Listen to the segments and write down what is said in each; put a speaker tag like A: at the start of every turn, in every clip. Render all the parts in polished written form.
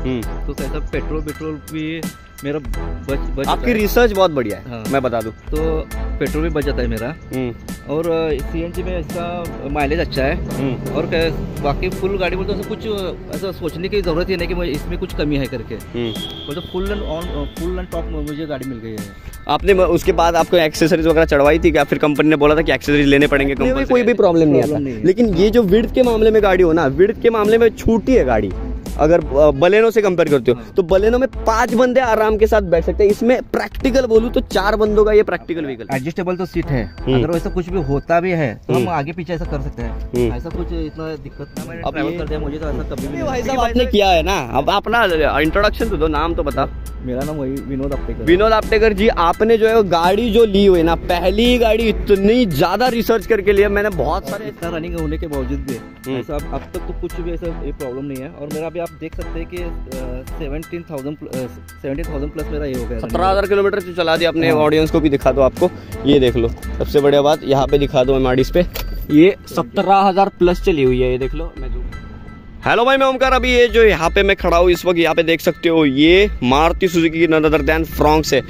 A: तो कैसा पेट्रोल भी मेरा बच
B: आपकी रिसर्च बहुत बढ़िया है।
A: हाँ।
B: मैं बता दूं
A: तो पेट्रोल भी बच जाता है मेरा, और सीएनजी में इसका माइलेज अच्छा है, और बाकी फुल गाड़ी बोलते तो कुछ ऐसा सोचने की जरूरत ही नहीं कि मुझे इसमें कुछ कमी है करके, तो फुल एंड टॉप मुझे गाड़ी मिल गई है।
B: आपने उसके बाद आपको एक्सेसरीज वगैरह चढ़वाई थी क्या? फिर कंपनी ने बोला था कि एक्सेसरीज लेने पड़ेंगे? कोई भी प्रॉब्लम नहीं आता, लेकिन ये जो विड्थ के मामले में गाड़ी हो ना, विड्थ के मामले में छोटी है गाड़ी। अगर बलेनो से कंपेयर करते हो तो बलेनो में 5 बंदे आराम के साथ बैठ सकते हैं, इसमें प्रैक्टिकल बोलूं तो 4 बंदों का ये प्रैक्टिकल व्हीकल।
A: एडजस्टेबल तो सीट है, अगर वैसा कुछ भी होता भी है तो हम आगे पीछे ऐसा कर सकते हैं, ऐसा कुछ इतना दिक्कत ना। मैंने ट्रैवल कर दिया, मुझे तो ऐसा कभी भी
B: भाई साहब आपने किया है ना। अब अपना इंट्रोडक्शन तो दो, नाम तो बता।
A: मेरा नाम वही विनोद आपटेकर।
B: विनोद आपटेकर जी, आपने जो है गाड़ी जो ली हुई ना, पहली गाड़ी इतनी ज्यादा रिसर्च करके लिया। मैंने बहुत सारे
A: इतना रनिंग होने के बावजूद भी ऐसा अब तक तो कुछ भी ऐसा प्रॉब्लम नहीं है, और मेरा भी आप देख सकते हैं कि 17,000 प्लस मेरा ये हो गया।
B: 17,000 किलोमीटर से चला दिया अपने। ऑडियंस को भी दिखा दो, आपको ये देख लो, सबसे बढ़िया बात यहाँ पे दिखा दो एमआरडीज पे, ये 17,000 प्लस चली हुई है। ये देख लो, मैं हेलो भाई, मैं ओमकार। अभी ये जो यहाँ पे मैं खड़ा हूँ इस वक्त, यहाँ पे देख सकते हो ये मारुति सुजुकी की नन अदर देन फ्रॉन्क्स है।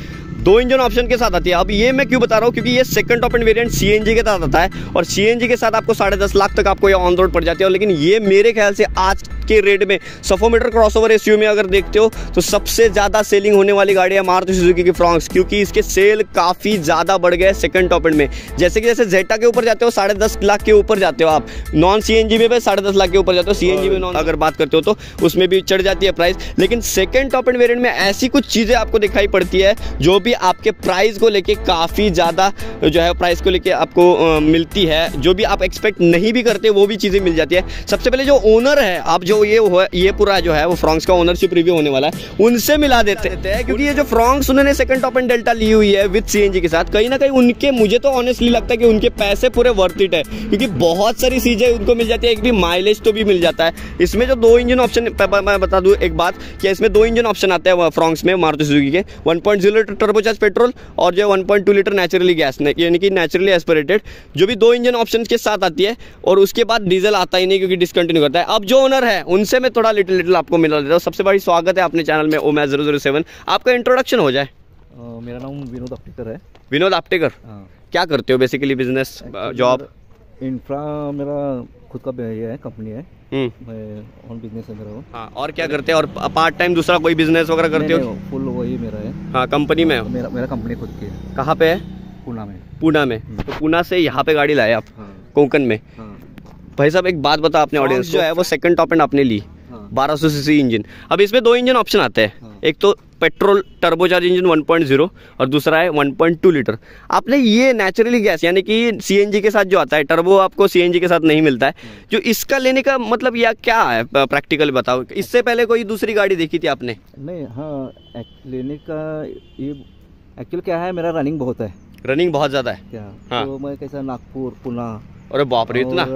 B: 2 इंजन ऑप्शन के साथ आती है। अब ये मैं क्यों बता रहा हूँ, क्योंकि ये second top end variant CNG के साथ आता है, और सीएनजी के साथ आपको 10.5 लाख तक आपको ये ऑन रोड पड़ जाती है। लेकिन ये मेरे ख्याल से आज के रेट में सफोमीटर क्रॉसओवर एसयूवी में अगर देखते हो तो सबसे ज्यादा सेलिंग होने वाली गाड़ी है मारुति सुजुकी की फ्रॉन्क्स, क्योंकि इसके सेल काफी ज्यादा बढ़ गए सेकंड टॉप एंड में। जैसे कि जैसे जेटा के ऊपर जाते हो 10.5 लाख के ऊपर जाते हो आप, नॉन सीएनजी में 10.5 लाख के ऊपर जाते हो, सीएनजी में नॉन अगर बात करते हो तो उसमें भी चढ़ जाती है प्राइस। लेकिन सेकंड टॉप एंड वेरिएंट में ऐसी कुछ चीजें आपको दिखाई पड़ती है जो भी आपके प्राइस को लेके काफी ज्यादा जो है प्राइस को लेके आपको मिलती है, जो भी आप एक्सपेक्ट नहीं भी करते वो भी चीजें मिल जाती है। सबसे पहले जो ओनर है, आप जो ये पूरा जो है वो फ्रॉन्क्स का ओनरशिप रिव्यू होने वाला है, उनसे मिला देते हैं, क्योंकि ये जो फ्रॉन्क्स उन्होंने सेकंड टॉप एंड डेल्टा ली हुई है विद सीएनजी के साथ, कहीं ना कहीं उनके, मुझे तो ऑनेस्टली लगता है कि उनके पैसे पूरे वर्थ इट है, क्योंकि बहुत सारी चीजें उनको मिल जाती है। एक भी माइलेज तो भी मिल जाता है। इसमें जो 2 इंजन ऑप्शन, मैं बता दूं एक बात कि इसमें 2 इंजन ऑप्शन आते हैं फ्रॉन्क्स में मारुति सुजुकी के, 1.0 लीटर टर्बोचार्ज पेट्रोल और जो 1.2 लीटर नेचुरली गैस, यानी कि नेचुरली एस्पिरेटेड, जो भी 2 इंजन ऑप्शन के साथ आती है। और उसके बाद डीजल आता ही नहीं, क्योंकि डिसकंटिन्यू करता है। अब जो ओनर है उनसे मैं थोड़ा लिटिल आपको मिला देता हूँ। सबसे बड़ी स्वागत है अपने चैनल में ओमैज 007। आपका इंट्रोडक्शन हो जाए।
A: मेरा नाम विनोद आपटेकर है।
B: विनोद आपटेकर, क्या करते हो बेसिकली? Business, job?
A: इंफ्रा मेरा खुद का ये है, कंपनी है, मैं ऑन बिजनेस है मेरा वो।
B: हाँ, और क्या करते हैं? और पार्ट टाइम दूसरा कोई बिजनेस वगैरह करते हो?
A: फुल वही मेरा है।
B: हाँ, कंपनी में
A: मेरा कंपनी खुद की है।
B: कहाँ पे है? पूना में। तो पूना से यहाँ पे गाड़ी लाए आप? कोंकण में। भाई साहब एक बात बता, अपने ऑडियंस जो है वो सेकंड टॉप एंड आपने ली 1200 सीसी इंजन। अब इसमें 2 इंजन ऑप्शन आते हैं, एक तो पेट्रोल टर्बोचार्ज इंजन 1.0 और दूसरा है 1.2 लीटर। आपने ये नेचुरली गैस यानी कि सीएनजी के साथ जो आता है, टर्बो आपको सीएनजी के साथ नहीं मिलता है, जो इसका लेने का मतलब या क्या है प्रैक्टिकल बताओ। इससे पहले कोई दूसरी गाड़ी देखी थी आपने?
A: नहीं, हाँ, लेने का ये एक्चुअल क्या है, मेरा रनिंग बहुत है।
B: रनिंग बहुत ज्यादा है
A: क्या?
B: हाँ।
A: तो मैं कैसा नागपुर, पुणे।
B: अरे बाप रे, इतना?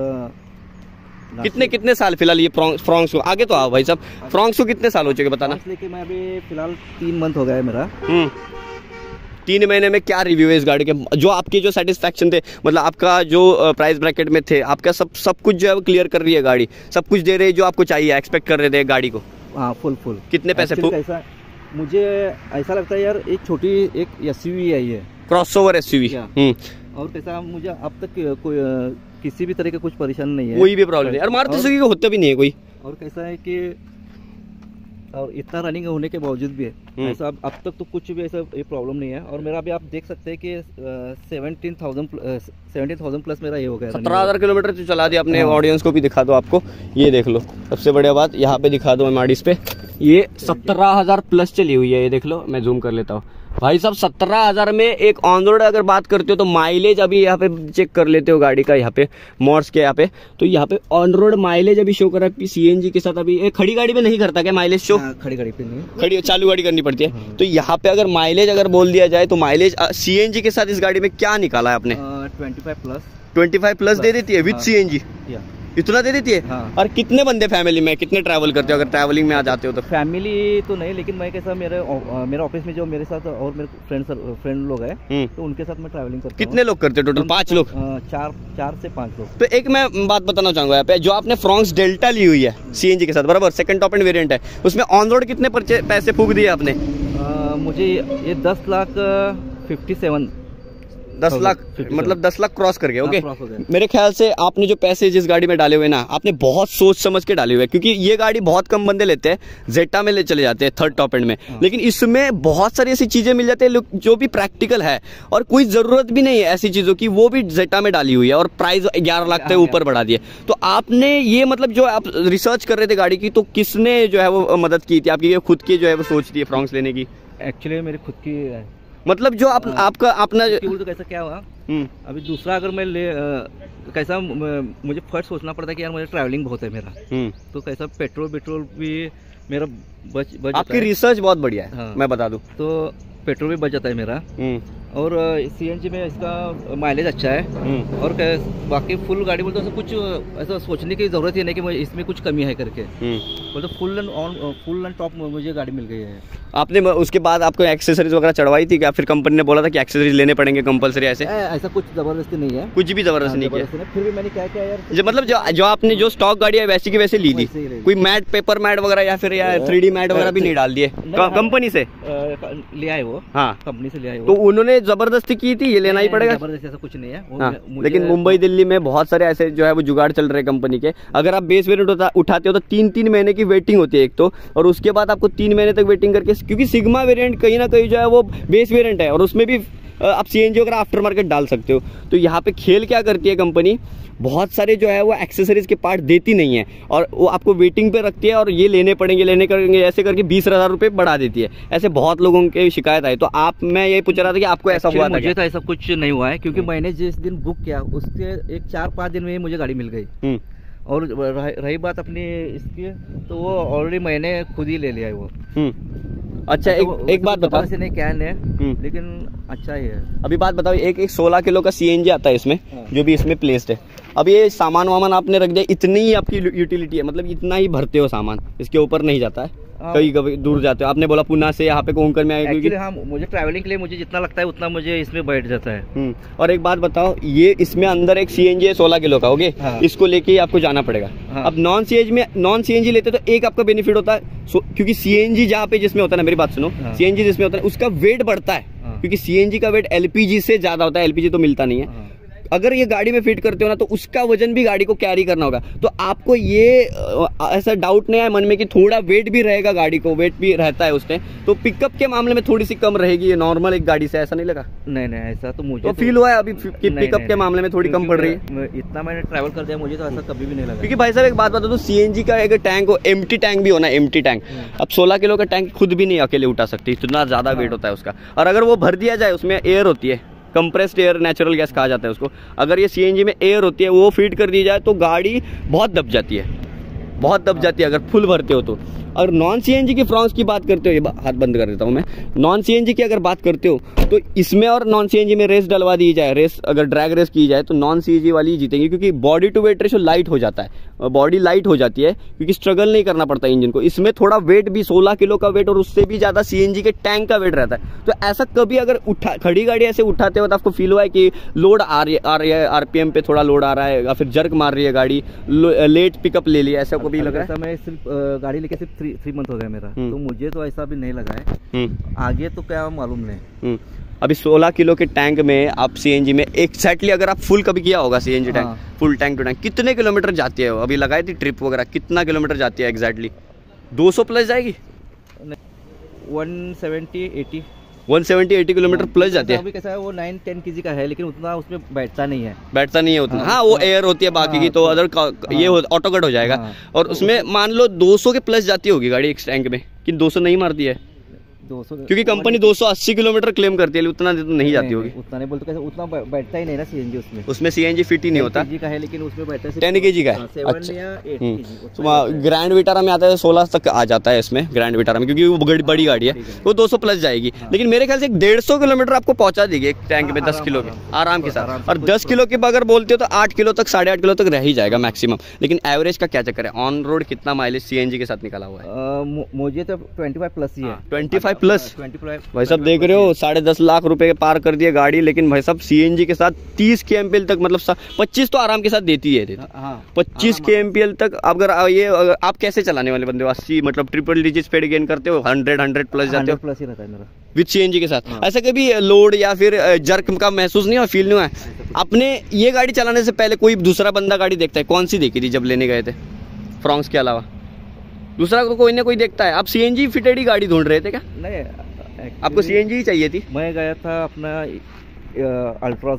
B: कितने साल फिलहाल ये फ्रॉन्क्स को? आगे तो आओ भाई साहब, फ्रॉन्क्स को कितने साल हो चुके बताना?
A: लेकिन मैं अभी फिलहाल 3 मंथ हो गया है मेरा।
B: 3 महीने में क्या रिव्यू है इस गाड़ी के? जो आपके जो सेटिस्फैक्शन थे, मतलब आपका जो प्राइस ब्रैकेट में थे, आपका सब कुछ जो है वो क्लियर कर रही है गाड़ी, सब कुछ दे रही है जो आपको चाहिए, एक्सपेक्ट कर रहे थे गाड़ी को?
A: हाँ, फुल।
B: कितने पैसे?
A: ऐसा मुझे ऐसा लगता है यार, एक छोटी एक एसयूवी है ये,
B: क्रॉसओवर एसयूवी।
A: और कैसा मुझे अब तक कोई किसी भी तरह का कुछ परेशानी नहीं है,
B: कोई भी प्रॉब्लम नहीं। और मारुति सुजुकी को होता भी नहीं है कोई। और
A: कैसा है कि और इतना रनिंग होने के बावजूद भी ऐसा अब तक तो कुछ भी ऐसा ये प्रॉब्लम नहीं है। और मेरा भी आप देख सकते हैं कि 17,000 प्लस मेरा ये हो गया।
B: 17,000 किलोमीटर से चला दिया अपने। ऑडियंस को भी दिखा दो, आपको ये देख लो, सबसे बढ़िया बात यहाँ पे दिखा दो एमआरडीज पे, ये 17,000 प्लस चली हुई है। ये देख लो, मैं जूम कर लेता हूँ भाई साहब। 17,000 में एक ऑन रोड अगर बात करते हो तो माइलेज अभी यहाँ पे चेक कर लेते हो गाड़ी का, यहाँ पे मोड्स के यहाँ पे, तो यहाँ पे ऑन रोड माइलेज अभी शो कर रहा है सीएनजी के साथ। अभी खड़ी गाड़ी में नहीं करता क्या माइलेज शो?
A: खड़ी गाड़ी पे नहीं,
B: खड़ी चालू गाड़ी करनी पड़ती है। तो यहाँ पे अगर माइलेज अगर बोल दिया जाए तो माइलेज सीएनजी के साथ इस गाड़ी में क्या निकाला है आपने?
A: 25 प्लस।
B: 25 प्लस दे देती है विद सीएनजी। इतना दे देती है?
A: हाँ।
B: और कितने बंदे फैमिली में, कितने ट्रैवल करते हो अगर ट्रैवलिंग में आ जाते हो तो?
A: फैमिली तो नहीं, लेकिन मैं कैसा मेरे ऑफिस में जो मेरे साथ और मेरे फ्रेंड लोग हैं तो उनके साथ मैं ट्रैवलिंग करता हूँ।
B: कितने लोग करते हो टोटल? 5 लोग?
A: 4 से 5 लोग।
B: तो एक मैं बात बताना चाहूंगा यहाँ पे, जो आपने फ्रॉन्क्स डेल्टा ली हुई है सीएनजी के साथ, बराबर, सेकंड टॉप एंड वेरिएंट है, उसमें ऑन रोड कितने पैसे फूक दिए आपने?
A: मुझे ये 10,57,000
B: 10 लाख, मतलब 10 लाख क्रॉस कर गए। ओके,
A: क्रॉस हो गए।
B: मेरे ख्याल से आपने जो पैसे जिस गाड़ी में डाले हुए ना, आपने बहुत सोच समझ के डाले हुए, क्योंकि ये गाड़ी बहुत कम बंदे लेते हैं, जेटा में ले चले जाते हैं थर्ड टॉप एंड में, लेकिन इसमें बहुत सारी ऐसी चीजें मिल जाती है जो भी प्रैक्टिकल है और कोई जरूरत भी नहीं है ऐसी चीजों की, वो भी जेटा में डाली हुई है और प्राइस 11 लाख से ऊपर बढ़ा दिए। तो आपने ये मतलब जो आप रिसर्च कर रहे थे गाड़ी की, तो किसने जो है वो मदद की थी आपकी, ये खुद की जो है वो सोच थी फ्रॉन्क्स लेने की?
A: एक्चुअली मेरी खुद की है।
B: मतलब जो आपका अपना
A: तो कैसा क्या हुआ, अभी दूसरा अगर मैं कैसा मुझे फर्स्ट सोचना पड़ता है कि यार मुझे ट्रैवलिंग बहुत है मेरा, तो कैसा पेट्रोल भी मेरा बच
B: आपकी रिसर्च बहुत बढ़िया है। हाँ। मैं बता दूं
A: तो पेट्रोल भी बच जाता है मेरा, और सीएनजी में इसका माइलेज अच्छा है, और बाकी फुल गाड़ी बोलते कुछ ऐसा सोचने की जरूरत ही नहीं कि इसमें कुछ कमी है करके, बोलते फुल एंड टॉप मुझे गाड़ी मिल गई है।
B: आपने उसके बाद आपको एक्सेसरीज वगैरह चढ़वाई थी क्या? फिर कंपनी ने बोला था कि एक्सेसरीज लेने पड़ेंगे कंपलसरी? ऐसा
A: कुछ जबरदस्ती नहीं है,
B: कुछ भी जबरदस्ती नहीं किया।
A: फिर भी मैंने क्या किया यार,
B: मतलब जो आपने जो स्टॉक गाड़ी है वैसी की वैसे ली थी, कोई मैट, पेपर मैट वगैरह या फिर 3D मैट वगैरह भी नहीं डाल दिए कंपनी से?
A: ले आए वो, हाँ कंपनी से ले आए वो।
B: तो उन्होंने जबरदस्ती की थी, ये लेना ही पड़ेगा?
A: जबरदस्ती ऐसा कुछ नहीं है।
B: हाँ, लेकिन मुंबई दिल्ली में बहुत सारे ऐसे जो है वो जुगाड़ चल रहे हैं कंपनी के। अगर आप बेस वेरिएंट उठाते हो तो 3 महीने की वेटिंग होती है एक तो, और उसके बाद आपको 3 महीने तक वेटिंग करके, क्योंकि सिग्मा वेरिएंट कहीं ना कहीं जो है वो बेस वेरिएंट है और उसमें भी आप सीएनजी वगैरह आफ्टर मार्केट डाल सकते हो। तो यहाँ पे खेल क्या करती है कंपनी, बहुत सारे जो है वो एक्सेसरीज के पार्ट देती नहीं है और वो आपको वेटिंग पे रखती है, और ये लेने करेंगे ऐसे करके 20,000 रुपये बढ़ा देती है। ऐसे बहुत लोगों के शिकायत आई। तो मैं ये पूछ रहा था कि आपको ऐसा हुआ था?
A: मुझे तो ऐसा कुछ नहीं हुआ है, क्योंकि मैंने जिस दिन बुक किया उसके एक 4-5 दिन में ही मुझे गाड़ी मिल गई। और रही बात अपनी इसकी, तो वो ऑलरेडी मैंने खुद ही ले लिया है वो।
B: अच्छा, एक बात बताओ,
A: नहीं क्या है, लेकिन अच्छा ही है।
B: अभी बात बताओ, एक 16 किलो का सीएनजी आता है इसमें, जो भी इसमें प्लेस्ड है। अब ये सामान वामान आपने रख दिया, इतनी ही आपकी यूटिलिटी है, मतलब इतना ही भरते हो सामान, इसके ऊपर नहीं जाता है? कहीं दूर जाते हो, आपने बोला पुणे से यहाँ पे कोंकण में आएगी।
A: हाँ, मुझे ट्रैवलिंग के लिए मुझे जितना लगता है उतना मुझे इसमें बैठ जाता है।
B: और एक बात बताओ, ये इसमें अंदर एक सीएनजी है 16 किलो का, ओके? हाँ। इसको लेके आपको जाना पड़ेगा। हाँ। अब नॉन सीएनजी लेते तो एक आपका बेनिफिट होता है, क्योंकि सीएनजी जहाँ पे जिसमें होता है ना, मेरी बात सुनो, सीएनजी जिसमें होता है उसका वेट बढ़ता है, क्योंकि सीएनजी का वेट एलपीजी से ज्यादा होता है, एलपीजी तो मिलता नहीं है। अगर ये गाड़ी में फिट करते हो ना, तो उसका वजन भी गाड़ी को कैरी करना होगा। तो आपको ये ऐसा डाउट नहीं है मन में कि थोड़ा वेट भी रहेगा, गाड़ी को वेट भी रहता है उसमें, तो पिकअप के मामले में थोड़ी सी कम रहेगी ये नॉर्मल एक गाड़ी से, ऐसा नहीं लगा?
A: नहीं, ऐसा तो मुझे
B: तो फील हुआ है अभी कि पिकअप के मामले में थोड़ी कम पड़ रही है?
A: इतना मैंने ट्रैवल कर दिया, मुझे तो ऐसा कभी भी नहीं लगा।
B: क्योंकि भाई साहब एक बात बता दो, सीएनजी का एक टैंक हो, एम्प्टी टैंक भी होना, एम्प्टी टैंक। अब 16 किलो का टैंक खुद भी नहीं अकेले उठा सकती, इतना ज्यादा वेट होता है उसका। और अगर वो भर दिया जाए, उसमें एयर होती है, कंप्रेस्ड एयर, नेचुरल गैस कहा जाता है उसको, अगर ये सीएनजी में एयर होती है वो फीड कर दी जाए तो गाड़ी बहुत दब जाती है, बहुत दब जाती है अगर फुल भरते हो तो। और नॉन सीएनजी की फ्रॉन्क्स की बात करते हो, ये हाथ बंद कर देता हूँ मैं, नॉन सीएनजी की अगर बात करते हो तो इसमें और नॉन सीएनजी में रेस डलवा दी जाए, रेस अगर ड्रैग रेस की जाए तो नॉन सीएनजी वाली जीतेंगी, क्योंकि body to weight ratio light हो जाता है, बॉडी लाइट हो जाती है, क्योंकि स्ट्रगल नहीं करना पड़ता इंजन को। इसमें थोड़ा वेट भी 16 किलो का वेट और उससे भी ज्यादा सीएनजी के टैंक का वेट रहता है। तो ऐसा कभी अगर खड़ी गाड़ी ऐसे उठाते हो तो आपको फील हुआ है कि लोड आ रही है, आरपीएम पे थोड़ा लोड आ रहा है, या फिर जर्क मार रही है गाड़ी, लेट पिकअप ले लिया, ऐसा कभी लगा है?
A: मैं सिर्फ गाड़ी लेके सिर्फ 3 मंथ हो गया मेरा, तो मुझे तो ऐसा भी नहीं लगा है। आगे तो क्या मालूम नहीं।
B: अभी 16 किलो के टैंक में आप सीएनजी में एक्जैक्टली अगर आप फुल कभी किया होगा CNG tank, full tank to tank, कितने किलोमीटर जाती है? अभी लगाई थी ट्रिप वगैरह, कितना किलोमीटर जाती है एक्जैक्टली? 200 प्लस जाएगी? 170-80 किलोमीटर प्लस जाती है।
A: अभी कैसा है, वो 9-10 kg का है, लेकिन उतना उसमें बैठता नहीं है
B: उतना। हाँ, वो एयर होती है बाकी की, तो अदर ये ऑटो कट हो जाएगा। और उसमें मान लो 200 के प्लस जाती होगी गाड़ी एक टैंक में, कि 200 नहीं मारती है?
A: 200,
B: क्योंकि कंपनी 280 किलोमीटर क्लेम करती है, उतना तो नहीं जाती होगी।
A: उतना नहीं बोलते, उतना बैठता ही नहीं ना सीएनजी उसमें।
B: उसमें सीएनजी फिट ही नहीं होता।
A: 10 kg का है लेकिन उसमें बैठता है
B: 10 kg का है।
A: 7 या 8 kg।
B: ग्रैंड विटारा में आता है 16 तक आ जाता है इसमें, ग्रैंड विटारा में, क्योंकि वो बड़ी गाड़ी है, वो 200 प्लस जाएगी। लेकिन मेरे ख्याल से 150 किलोमीटर आपको पहुंचा देगी एक टैंक में 10 किलो के आराम के साथ। और 10 किलो के अगर बोलते हो तो 8 किलो तक 8.5 किलो तक रह ही जाएगा मैक्सिमम। लेकिन एवरेज का क्या चक्कर है, ऑन रोड कितना माइलेज सीएनजी के साथ निकाला हुआ है?
A: मुझे तो 25 प्लस ही है।
B: 25 प्लस
A: 25
B: भाई साहब देख रहे हो, 10.5 लाख रुपए के पार कर दिए गाड़ी। लेकिन भाई साहब सीएनजी के साथ 30 kmpl तक, मतलब 25 तो आराम के साथ देती है। 25 kmpl तक अगर ये आप कैसे चलाने वाले बंदे हो? 80 मतलब ट्रिपल डिजिट स्पीड गेन करते हो, 100 प्लस जाते हो
A: प्लस ही रहता है मेरा
B: विद सीएनजी के साथ। ऐसा कभी लोड या फिर जर्क का महसूस नहीं हुआ, फील नहीं हुआ? अपने ये गाड़ी चलाने से पहले कोई दूसरा बंदा गाड़ी देखता है, कौन सी देखी थी जब लेने गए थे फ्रॉन्क्स के अलावा? दूसरा को कोई ना कोई देखता है। आप सीएनजी फिटेड ही गाड़ी ढूंढ रहे थे क्या?
A: नहीं,
B: आपको सीएनजी ही चाहिए थी?
A: मैं गया था अपना अल्ट्रॉस।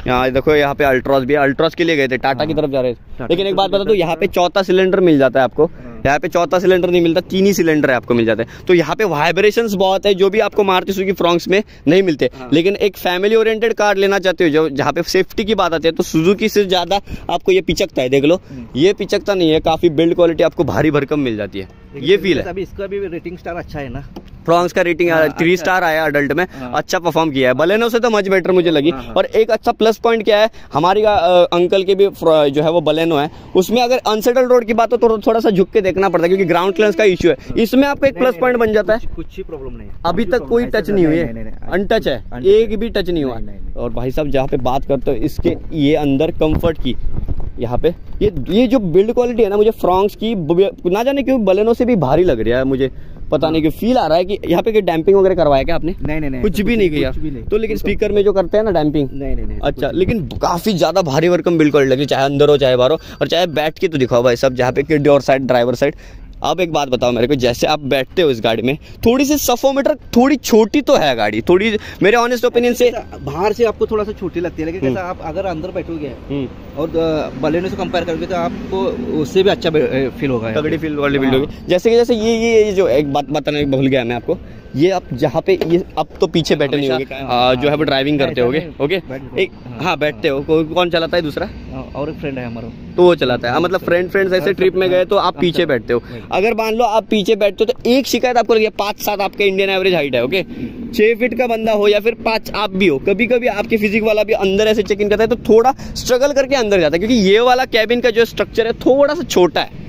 B: यहाँ देखो, यहाँ पे अल्ट्रॉस भी है, अल्ट्रॉस के लिए गए थे, टाटा की तरफ जा रहे थे। लेकिन एक बात बता दो, यहाँ पे चौथा सिलेंडर मिल जाता है आपको। यहाँ पे चौथा सिलेंडर नहीं मिलता, 3 ही सिलेंडर है आपको मिल जाते हैं। तो यहाँ पे वाइब्रेशंस बहुत है, जो भी आपको मारुति सुजुकी फ्रॉन्क्स में नहीं मिलते। लेकिन एक फैमिली ओरिएंटेड कार लेना चाहते हो, जो जहाँ पे सेफ्टी की बात आती है, तो सुजुकी से ज्यादा आपको ये पिचकता है। देख लो, ये पिचकता नहीं है, काफी बिल्ड क्वालिटी आपको भारी भरकम मिल जाती है, ये फील है।
A: अभी इसका भी रेटिंग स्टार अच्छा है ना,
B: फ्रॉन्क्स का रेटिंग 3 स्टार आया अडल्ट में, अच्छा परफॉर्म किया है। बलेनो से तो मच बेटर मुझे लगी। और एक अच्छा प्लस पॉइंट क्या है, हमारी अंकल के भी जो है वो बलेनो है, उसमें अगर अनसेटल रोड की बात हो तो थोड़ा सा झुक के देखना पड़ता है, क्योंकि ग्राउंड क्लियरेंस का इश्यू है। इसमें आपका एक प्लस पॉइंट बन जाता है।
A: कुछ ही प्रॉब्लम नहीं है,
B: अभी तक कोई टच नहीं हुई है, अनटच है, एक भी टच नहीं हुआ। और भाई साहब जहाँ पे बात करते हो इसके ये अंदर कंफर्ट की, यहाँ पे ये जो बिल्ड क्वालिटी है ना, मुझे फ्रॉन्क्स की ना जाने क्यों बलेनो से भी भारी लग रहा है। मुझे पता नहीं क्यों फील आ रहा है कि यहाँ पे डैम्पिंग वगैरह करवाया क्या आपने?
A: नहीं,
B: कुछ भी नहीं किया तो। लेकिन स्पीकर में जो करते हैं ना डैम्पिंग,
A: नहीं।
B: अच्छा, लेकिन काफी ज्यादा भारी भरकम बिल्ड क्वालिटी लगी, चाहे अंदर हो चाहे बाहर हो। और चाहे बैठ के तो दिखाओ भाई साहब, जहाँ पे किड और साइड ड्राइवर साइड। अब एक बात बताओ मेरे को, जैसे आप बैठते हो इस गाड़ी में, थोड़ी सी सफोमीटर थोड़ी छोटी तो है गाड़ी, थोड़ी मेरे ऑनेस्ट ओपिनियन से
A: बाहर से आपको थोड़ा सा छोटी लगती है, लेकिन कैसा आप अगर अंदर बैठोगे और बलेनो से कंपेयर करोगे तो आपको उससे भी अच्छा फील होगा,
B: तगड़ी फील वाली बिल्ड होगी। जैसे ये जो एक बात बताने भूल गया मैं आपको, ये आप जहाँ पे ये अब तो पीछे बैठे नहीं होगे, जो है वो ड्राइविंग करते होगे, ओके? एक हाँ बैठते हो, कौन चलाता है दूसरा?
A: और एक फ्रेंड है हमारा, तो
B: वो चलाता है। मतलब फ्रेंड्स ऐसे ट्रिप में गए तो आप पीछे बैठते हो। अगर मान लो आप पीछे बैठते हो तो एक शिकायत आपको लगी, 5'7" आपका इंडियन एवरेज हाइट है, ओके? 6 फीट का बंदा हो या फिर 5 आप भी हो, कभी कभी आपके फिजिक वाला भी अंदर ऐसे चेक इन करता है तो थोड़ा स्ट्रगल करके अंदर जाता है, क्योंकि ये वाला कैबिन का जो स्ट्रक्चर है थोड़ा सा छोटा है।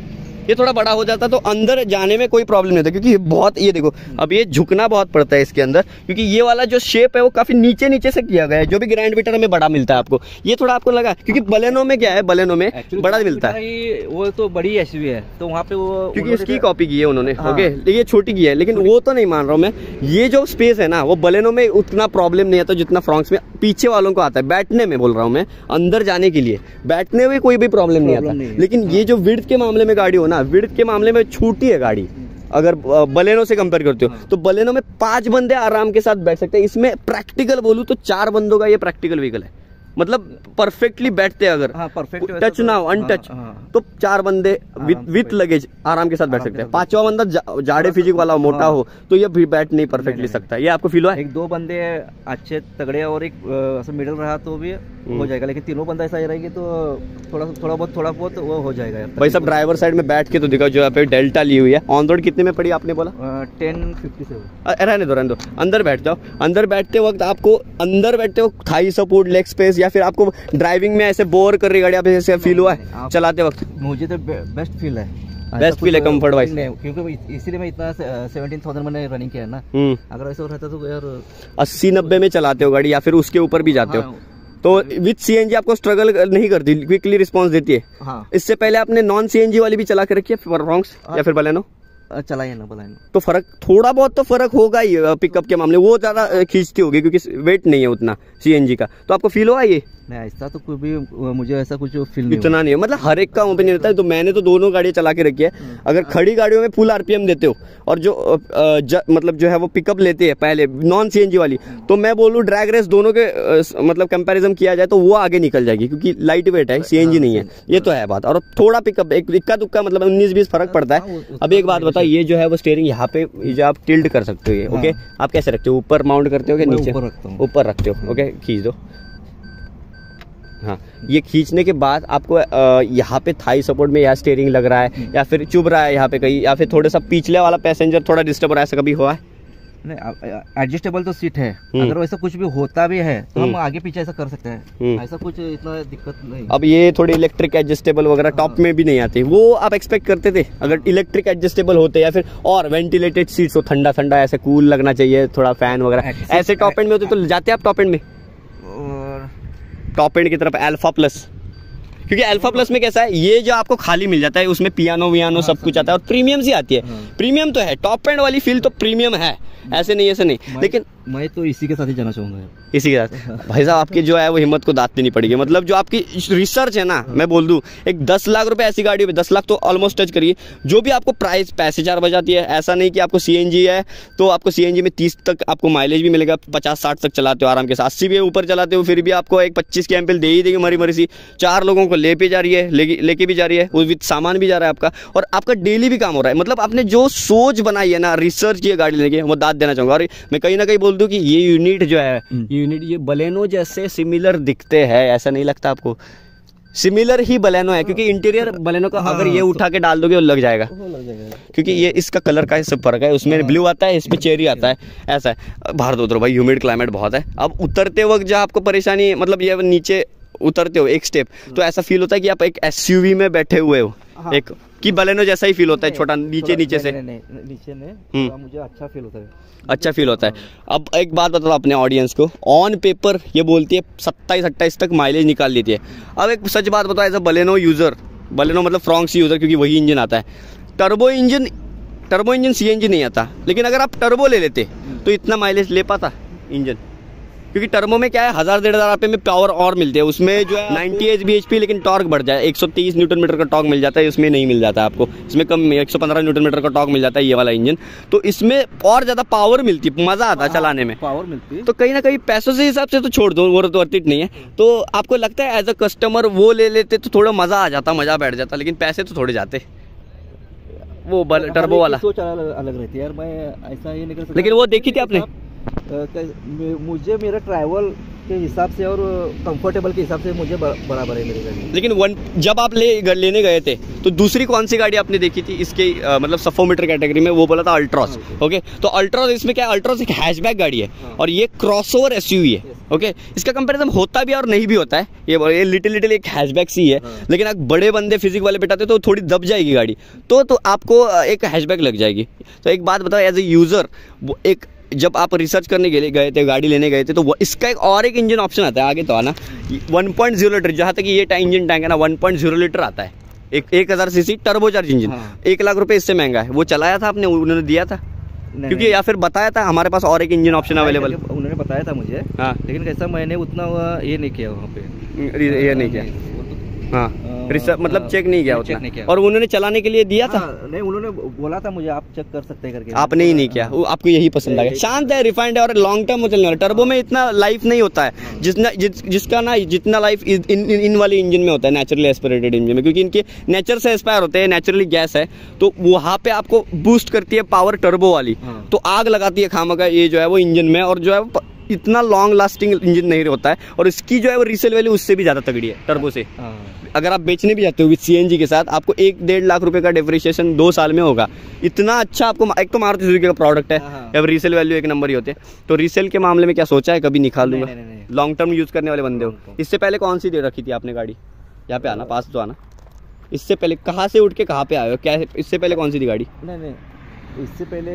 B: ये थोड़ा बड़ा हो जाता तो अंदर जाने में कोई प्रॉब्लम नहीं होता, क्योंकि बहुत ये देखो, अब ये झुकना बहुत पड़ता है इसके अंदर, क्योंकि ये वाला जो शेप है वो काफी नीचे से किया गया है, जो भी ग्रैंड विटारा में बड़ा मिलता है आपको, ये थोड़ा आपको लगा, क्योंकि बलेनो में क्या है, बलेनो में बड़ा मिलता है,
A: वो तो बड़ी एसयूवी है तो वहाँ पे वो,
B: क्योंकि इसकी कॉपी की है उन्होंने, ओके? ये छोटी की है, लेकिन वो तो नहीं मान रहा हूँ मैं। ये जो स्पेस है ना, वो बलेनो में उतना प्रॉब्लम नहीं आता जितना फ्रॉन्क्स में पीछे वालों को आता है। बैठने में बोल रहा हूँ मैं, अंदर जाने के लिए बैठने में कोई भी प्रॉब्लम नहीं आता। लेकिन ये जो विड्थ के मामले में गाड़ी हो ना, विड्थ के मामले में छोटी है गाड़ी, अगर बलेनो से कंपेयर करते हो तो बलेनो में 5 बंदे आराम के साथ बैठ सकते हैं। इसमें प्रैक्टिकल बोलूं तो 4 बंदों का ये प्रैक्टिकल व्हीकल है, मतलब परफेक्टली बैठते हैं, अगर
A: परफेक्ट
B: टच ना हो, अनटच, तो 4 बंदे विथ लगेज आराम के साथ बैठ सकते हैं। 5वां बंदा जाड़े फिजिक वाला मोटा हो तो ये भी बैठ नहीं परफेक्टली सकता। ये आपको फील हुआ?
A: 1-2 बंदे अच्छे तगड़े और एक मिडिल रहा तो भी हो जाएगा, लेकिन तीनों बंदा ऐसा रहेंगे तो थोड़ा बहुत वो हो जाएगा।
B: भाई सब ड्राइवर साइड में बैठ के तो दिखाओ, जो यहाँ पे डेल्टा ली हुई है। ऑन रोड कितने में पड़ी आपने बोला?
A: 1057।
B: रहने दो, अंदर बैठ जाओ। अंदर बैठते वक्त आपको अंदर बैठते हो थाई सपोर्ट, लेग स्पेस, या फिर आपको ड्राइविंग में ऐसे बोर कर रही गाड़ी आप ऐसे फील हुआ है चलाते वक्त?
A: मुझे तो बेस्ट फील है,
B: बेस्ट फील है कंफर्ट वाइज,
A: क्योंकि इसीलिए मैं इतना 17,000 मैंने रनिंग किया है ना। अगर ऐसा रहता तो यार
B: 80-90 में चलाते हो गाड़ी, या फिर उसके ऊपर भी जाते हो तो विद सीएनजी आपको स्ट्रगल नहीं करती, क्विकली रिस्पांस देती है। इससे पहले आपने नॉन सीएनजी वाली भी चला के रखी है, फ्रॉन्क्स या फिर बलेनो?
A: चलाइए ना बलेनो,
B: तो फर्क थोड़ा बहुत तो फर्क होगा ही पिकअप के मामले, वो ज्यादा खींचती होगी क्योंकि वेट नहीं है उतना सीएनजी का। तो आपको फील हुआ ये?
A: नहीं ऐसा तो कोई भी मुझे ऐसा कुछ फील नहीं
B: इतना नहीं है, मतलब हर एक का ओपिनियन रहता है। तो मैंने तो दोनों गाड़ियाँ चला के रखी है। अगर खड़ी गाड़ियों में फुल आरपीएम देते हो और जो मतलब जो है वो पिकअप लेते हैं पहले नॉन सीएनजी वाली, तो मैं बोलूँ ड्रैग रेस दोनों के मतलब कंपैरिजन किया जाए तो वो आगे निकल जाएगी, क्योंकि लाइट वेट है, सीएनजी नहीं है, ये तो है बात। और थोड़ा पिकअप एक इक्का दुक्का मतलब 19-20 फर्क पड़ता है। अब एक बात बताओ, ये जो है वो स्टीयरिंग यहाँ पे जो आप टिल्ट कर सकते हो, ओके आप कैसे रखते हो, ऊपर माउंट करते हो कि नीचे? ऊपर रखते हो, ओके खींच दो। हाँ, ये खींचने के बाद आपको यहाँ पे थाई सपोर्ट में यह स्टीयरिंग लग रहा है या फिर चुभ रहा है यहाँ पे कहीं, या फिर थोड़ा सा पिछले वाला पैसेंजर थोड़ा डिस्टर्ब हो रहा है, ऐसा कभी हुआ है?
A: नहीं, एडजस्टेबल तो सीट है, अगर वैसा कुछ भी होता भी है तो हम आगे पीछे ऐसा कर सकते हैं, ऐसा कुछ इतना दिक्कत नहीं।
B: अब ये थोड़ी इलेक्ट्रिक एडजस्टेबल वगैरह टॉप में भी नहीं आती, वो आप एक्सपेक्ट करते थे? अगर इलेक्ट्रिक एडजस्टेबल होते या फिर और वेंटिलेटेड सीट्स हो, ठंडा ठंडा ऐसे कूल लगना चाहिए, थोड़ा फैन वगैरह ऐसे टॉप एंड में होते तो जाते आप टॉप एंड में, टॉप एंड की तरफ अल्फा प्लस, क्योंकि अल्फा प्लस में कैसा है, ये जो आपको खाली मिल जाता है, उसमें पियानो वियानो सब कुछ आता है और प्रीमियम सी आती है। प्रीमियम तो है, टॉप एंड वाली फील तो प्रीमियम है, ऐसे नहीं, लेकिन
A: मैं तो इसी के साथ ही जाना चाहूंगा,
B: इसी के साथ। भाई साहब आपकी जो है वो हिम्मत को दाद देनी पड़ेगी, मतलब जो आपकी रिसर्च है ना, मैं बोल दूं एक 10 लाख रुपए ऐसी गाड़ी पे, 10 लाख तो ऑलमोस्ट टच करिए, जो भी आपको प्राइस पैसे 4 बजाती है। ऐसा नहीं कि आपको सीएनजी है तो आपको सीएनजी में 30 तक आपको माइलेज भी मिलेगा, 50-60 तक चलाते हो आराम के साथ, 80 भी ऊपर चलाते हो, फिर भी आपको एक 25 की एम्पल दे ही देगी मरी सी, 4 लोगों को ले भी जा रही है, लेके भी जा रही है, वो विद सामान भी जा रहा है आपका, और आपका डेली भी काम हो रहा है। मतलब आपने जो सोच बनाई है ना, रिसर्च की गाड़ी लेने की, वो दाद देना चाहूँगा। और मैं कहीं ना कहीं बोल दूँ कि ये यूनिट जो है, यूनिट ये बलेनो जैसे सिमिलर दिखते हैं, ऐसा नहीं लगता आपको? सिमिलर ही बलेनो है, क्योंकि इंटीरियर बलेनो का अगर ये उठा के डाल दोगे वो लग जाएगा, क्योंकि ये इसका कलर का इससे फर्क है, उसमें ब्लू आता है, इसमें चेरी आता है, ऐसा है। बाहर तो उतरो भाई, ह्यूमिड क्लाइमेट बहुत है। अब उतरते वक्त जहाँ आपको परेशानी, मतलब ये नीचे उतरते हो एक स्टेप तो ऐसा फील होता है कि आप एक एसयूवी में बैठे हुए हो, एक कि बलेनो जैसा ही फील होता है, छोटा नीचे से।
A: नीचे नहीं, मुझे अच्छा फील होता है,
B: अच्छा फील होता है। अब एक बात बताओ अपने ऑडियंस को, ऑन पेपर ये बोलती है 27-28 तक माइलेज निकाल लेती है। अब एक सच बात बताओ, as a Baleno user, Baleno मतलब फ्रॉन्क्स यूजर, क्योंकि वही इंजन आता है, टर्बो इंजन सीएनजी नहीं आता, लेकिन अगर आप टर्बो ले लेते तो इतना माइलेज ले पाता इंजन, क्योंकि टर्बो में क्या है 1000-1500 आरपीएम में पावर और मिलते हैं, उसमें जो है 90 bhp, लेकिन टॉर्क बढ़ जाए, 130 न्यूटन मीटर का टॉर्क मिल जाता है, इसमें नहीं मिल जाता आपको, इसमें कम 115 न्यूटन मीटर का टॉर्क मिल जाता है ये वाला इंजन, तो इसमें और ज्यादा पावर मिलती है, मजा आता है चलाने में,
A: पावर मिलती है।
B: तो कहीं ना कहीं पैसों से हिसाब से तो छोड़ दो, वो तो वर्थ इट नहीं है। तो आपको लगता है एज अ कस्टमर वो ले लेते तो थोड़ा मजा आ जाता, मजा बैठ जाता, लेकिन पैसे तो थोड़े जाते, वो टर्बो वाला
A: सोच अलग रहती है यार, मैं ऐसा ही नहीं कर सकता।
B: लेकिन वो देखी थी आपने,
A: मुझे मेरा ट्रैवल के हिसाब से और कंफर्टेबल के हिसाब से मुझे बराबर है मेरी गाड़ी।
B: लेकिन जब आप लेने गए थे तो दूसरी कौन सी गाड़ी आपने देखी थी इसके मतलब सफोमीटर कैटेगरी में? वो बोला था अल्ट्रॉस, ओके। तो अल्ट्रॉस, इसमें क्या है, अल्ट्रॉस एक हैचबैक गाड़ी है और ये क्रॉसओवर एसयूवी है, ओके। इसका कंपैरिजन होता भी और नहीं भी होता है, ये लिटिल एक हैचबैक सी है, लेकिन अगर बड़े बंदे फिजिक वाले बैठाते तो थोड़ी दब जाएगी गाड़ी, तो आपको एक हैचबैक लग जाएगी। तो एक बात बताओ, एज ए यूजर, एक जब आप रिसर्च करने के लिए गए थे, गाड़ी लेने गए थे, तो इसका एक इंजन ऑप्शन आता है, आगे तो आना 1.0 लीटर, जहाँ तक ये इंजन टैंक है ना 1.0 लीटर आता है, 1000 सीसी टर्बोचार्ज इंजन, 1 लाख रुपए इससे महंगा है। वो चलाया था आपने, उन्होंने दिया था क्योंकि या फिर बताया था हमारे पास और एक इंजन ऑप्शन अवेलेबल?
A: उन्होंने बताया था मुझे, हाँ, लेकिन कैसा मैंने उतना ये नहीं किया वहाँ पे,
B: ये नहीं किया, हाँ, मतलब चेक नहीं किया उतना, और उन्होंने चलाने के लिए दिया था?
A: नहीं, उन्होंने बोला था मुझे आप चेक कर सकते हैं करके,
B: आपने ही नहीं किया, आपको यही पसंद आ गया, शांत है, रिफाइंड है और लॉन्ग टर्म चलने वाला। टर्बो में इतना लाइफ नहीं होता है जिसका ना जितना लाइफ इन वाले इंजन में होता है, नेचुरली एस्पिरेटेड इंजन में, क्योंकि इनके नेचर से एस्पायर होते हैं, नेचुरली गैस है, तो वहाँ पे आपको बूस्ट करती है पावर टर्बो वाली, तो आग लगाती है खामखा ये जो है वो इंजन में, और जो है इतना लॉन्ग लास्टिंग इंजन नहीं होता है, और इसकी जो है वो रीसेल वैल्यू उससे भी ज्यादा तगड़ी है टर्बो से। अगर आप बेचने भी जाते हो विद सीएनजी के साथ, आपको 1-1.5 लाख रुपए का डेप्रिसिएशन 2 साल में होगा। इतना अच्छा आपको, एक तो मारुति सुजुकी का प्रोडक्ट है, अब रीसेल वैल्यू एक नंबर ही होते हैं। तो रीसेल के मामले में क्या सोचा है, कभी निकाल लूंगा? लॉन्ग टर्म यूज करने वाले बंदे हो। इससे पहले कौन सी दे रखी थी आपने गाड़ी? यहाँ पे आना, पास तो आना। इससे पहले कहाँ से उठ के कहाँ पे आए हो, क्या इससे पहले कौन सी थी गाड़ी?
A: नहीं, इससे पहले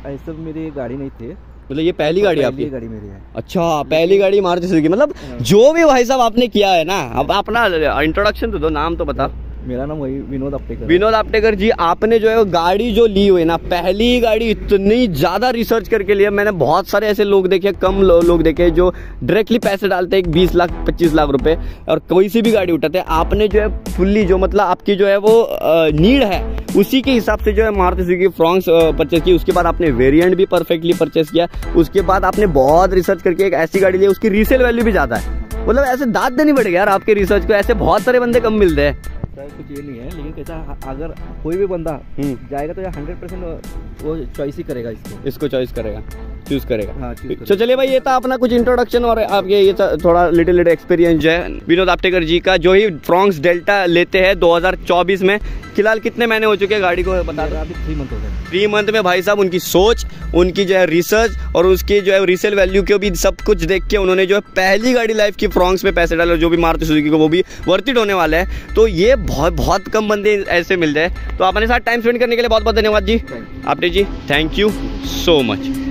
A: ऐसा मेरी गाड़ी नहीं थी,
B: मतलब ये पहली गाड़ी आपकी?
A: गाड़ी मेरी है।
B: अच्छा, पहली गाड़ी मारुति सुजुकी। मतलब जो भी भाई साहब आपने किया है ना, अब अपना इंट्रोडक्शन तो दो, नाम तो बता।
A: मेरा नाम वही विनोद आपटेकर।
B: विनोद आपटेकर जी, आपने जो है गाड़ी जो ली हुई ना, पहली गाड़ी इतनी ज्यादा रिसर्च करके लिया। मैंने बहुत सारे ऐसे लोग देखे, कम लोग देखे जो डायरेक्टली पैसे डालते हैं 20 लाख 25 लाख रुपए और कोई सी भी गाड़ी उठाते हैं। आपने जो है फुल्ली जो मतलब आपकी जो है वो नीड है उसी के हिसाब से जो है मारुति सुजुकी फ्रॉन्क्स परचेस की। उसके बाद आपने वेरिएंट भी परफेक्टली परचेस किया। उसके बाद आपने बहुत रिसर्च करके एक ऐसी गाड़ी ली, उसकी रीसेल वैल्यू भी ज्यादा है। मतलब ऐसे दांत देनी पड़ेगा यार आपके रिसर्च को, ऐसे बहुत सारे बंदे कम मिलते हैं।
A: कुछ ये नहीं है, लेकिन कैसा अगर कोई भी बंदा जाएगा तो 100% वो चॉइस ही करेगा,
B: इसको चॉइस करेगा, चूज करेगा।
A: हाँ,
B: तो चलिए भाई, ये था अपना कुछ इंट्रोडक्शन और आपके ये थोड़ा लिटिल एक्सपीरियंस जो है विनोद आपटेकर जी का, जो ही फ्रॉन्क्स डेल्टा लेते हैं 2024 में। फिलहाल कितने महीने हो चुके हैं गाड़ी को बता दो?
A: 3 मंथ हो गए।
B: 3 मंथ में भाई साहब उनकी सोच, उनकी जो है रिसर्च और उसकी जो है रीसेल वैल्यू को भी सब कुछ देख के उन्होंने जो है पहली गाड़ी लाइफ की फ्रॉन्क्स पे पैसे डाले, जो भी मारुति सुजुकी को वो भी वर्थ इट होने वाला है। तो ये बहुत कम बंदे ऐसे मिल जाए। तो अपने साथ टाइम स्पेंड करने के लिए बहुत बहुत धन्यवाद जी आपटे जी, थैंक यू सो मच।